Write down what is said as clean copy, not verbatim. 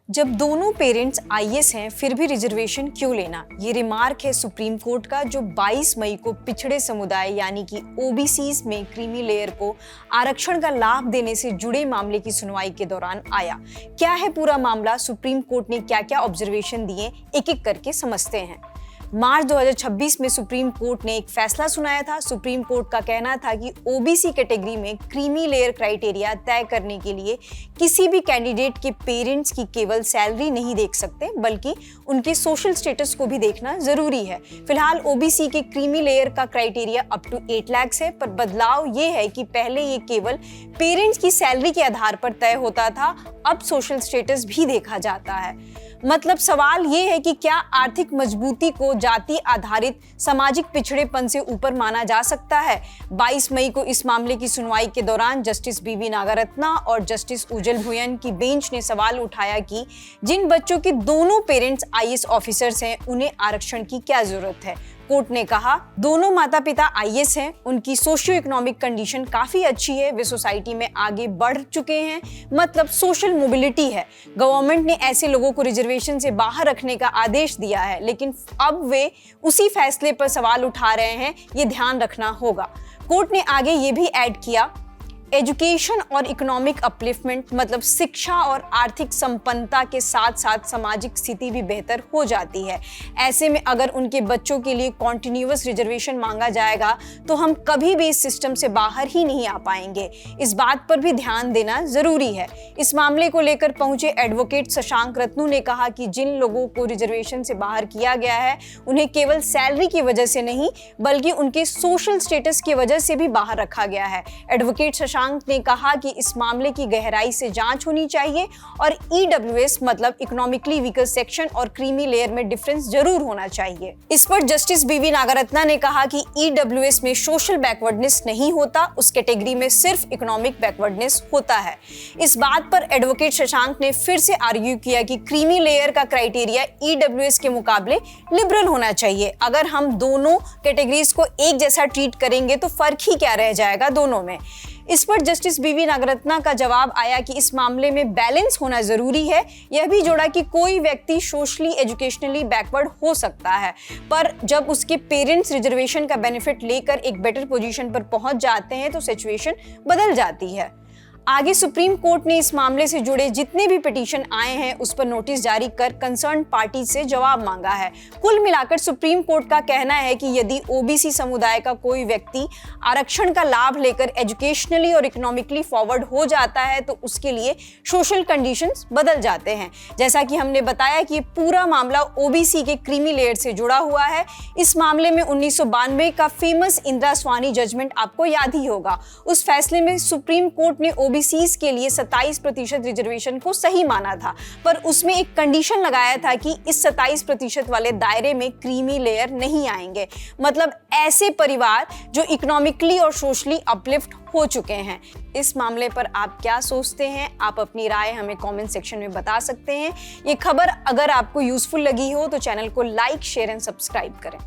जब दोनों parents IAS हैं फिर भी रिजर्वेशन क्यों लेना, ये रिमार्क है सुप्रीम कोर्ट का, जो 22 मई को पिछड़े समुदाय यानी कि ओबीसीज में क्रीमी लेयर को आरक्षण का लाभ देने से जुड़े मामले की सुनवाई के दौरान आया। क्या है पूरा मामला, सुप्रीम कोर्ट ने क्या क्या ऑब्जर्वेशन दिए, एक एक करके समझते हैं। मार्च 2026 में सुप्रीम कोर्ट ने एक फैसला सुनाया था। सुप्रीम कोर्ट का कहना था कि ओबीसी कैटेगरी में क्रीमी लेयर क्राइटेरिया तय करने के लिए किसी भी कैंडिडेट के पेरेंट्स की केवल सैलरी नहीं देख सकते, बल्कि उनके सोशल स्टेटस को भी देखना जरूरी है। फिलहाल ओबीसी के क्रीमी लेयर का क्राइटेरिया अप टू 8 लाख है, पर बदलाव ये है कि पहले ये केवल पेरेंट्स की सैलरी के आधार पर तय होता था, अब सोशल स्टेटस भी देखा जाता है। मतलब सवाल ये है कि क्या आर्थिक मजबूती को जाति आधारित सामाजिक पिछड़ेपन से ऊपर माना जा सकता है। 22 मई को इस मामले की सुनवाई के दौरान जस्टिस बीवी नागारत्ना और जस्टिस उज्जल भुयन की बेंच ने सवाल उठाया कि जिन बच्चों के दोनों पेरेंट्स आईएएस ऑफिसर्स हैं, उन्हें आरक्षण की क्या जरूरत है। कोर्ट ने कहा दोनों माता पिता आईएएस हैं, उनकी सोशियो इकोनॉमिक कंडीशन काफी अच्छी है, वे सोसाइटी में आगे बढ़ चुके हैं, मतलब सोशल मोबिलिटी है। गवर्नमेंट ने ऐसे लोगों को रिजर्वेशन से बाहर रखने का आदेश दिया है, लेकिन अब वे उसी फैसले पर सवाल उठा रहे हैं, ये ध्यान रखना होगा। कोर्ट ने आगे ये भी ऐड किया, एजुकेशन और इकोनॉमिक अपलिफ्टमेंट, मतलब शिक्षा और आर्थिक संपन्नता के साथ साथ सामाजिक स्थिति भी बेहतर हो जाती है। ऐसे में अगर उनके बच्चों के लिए कॉन्टिन्यूअस रिजर्वेशन मांगा जाएगा तो हम कभी भी इस सिस्टम से बाहर ही नहीं आ पाएंगे। इस बात पर भी ध्यान देना जरूरी है। इस मामले को लेकर पहुंचे एडवोकेट शशांक रत्नू ने कहा कि जिन लोगों को रिजर्वेशन से बाहर किया गया है, उन्हें केवल सैलरी की वजह से नहीं, बल्कि उनके सोशल स्टेटस की वजह से भी बाहर रखा गया है। एडवोकेट शशांक ने कहा कि इस मामले की गहराई से जांच होनी चाहिए और ईडब्ल्यूएस मतलब इकोनॉमिकली वीकर सेक्शन और क्रीमी लेयर में डिफरेंस जरूर होना चाहिए। इस पर जस्टिस बीवी नागारत्ना ने कहा कि ईडब्ल्यूएस में सोशल बैकवर्डनेस नहीं होता, उस कैटेगरी में सिर्फ इकोनॉमिक बैकवर्डनेस होता है। इस बात पर एडवोकेट शशांक ने फिर से आर्ग्यू किया कि क्रीमी लेयर का क्राइटेरिया ईडब्ल्यूएस के मुकाबले लिबरल होना चाहिए। अगर हम दोनों कैटेगरीज को एक जैसा ट्रीट करेंगे तो फर्क ही क्या रह जाएगा दोनों में। इस पर जस्टिस बीवी नागारत्ना का जवाब आया कि इस मामले में बैलेंस होना जरूरी है। यह भी जोड़ा कि कोई व्यक्ति सोशली एजुकेशनली बैकवर्ड हो सकता है, पर जब उसके पेरेंट्स रिजर्वेशन का बेनिफिट लेकर एक बेटर पोजीशन पर पहुंच जाते हैं तो सिचुएशन बदल जाती है। आगे सुप्रीम कोर्ट ने इस मामले से जुड़े जितने भी पिटीशन आए हैं उस पर नोटिस जारी कर कंसर्न पार्टी से जवाब मांगा है। कुल मिलाकर सुप्रीम कोर्ट का कहना है कि यदि ओबीसी समुदाय का कोई व्यक्ति आरक्षण का लाभ लेकर एजुकेशनली और इकोनॉमिकली फॉरवर्ड हो जाता है तो उसके लिए सोशल कंडीशंस बदल जाते हैं। जैसा कि हमने बताया कि पूरा मामला ओबीसी के क्रीमी लेयर से जुड़ा हुआ है। इस मामले में 1992 का फेमस इंदिरा स्वानी जजमेंट आपको याद ही होगा। उस फैसले में सुप्रीम कोर्ट ने ओबीसीज के लिए 27% रिजर्वेशन को सही माना था, पर उसमें एक कंडीशन लगाया था कि इस 27% वाले दायरे में क्रीमी लेयर नहीं आएंगे, मतलब ऐसे परिवार जो इकोनॉमिकली और सोशली अपलिफ्ट हो चुके हैं। इस मामले पर आप क्या सोचते हैं, आप अपनी राय हमें कमेंट सेक्शन में बता सकते हैं। ये खबर अगर आपको यूजफुल लगी हो तो चैनल को लाइक, शेयर एंड सब्सक्राइब करें।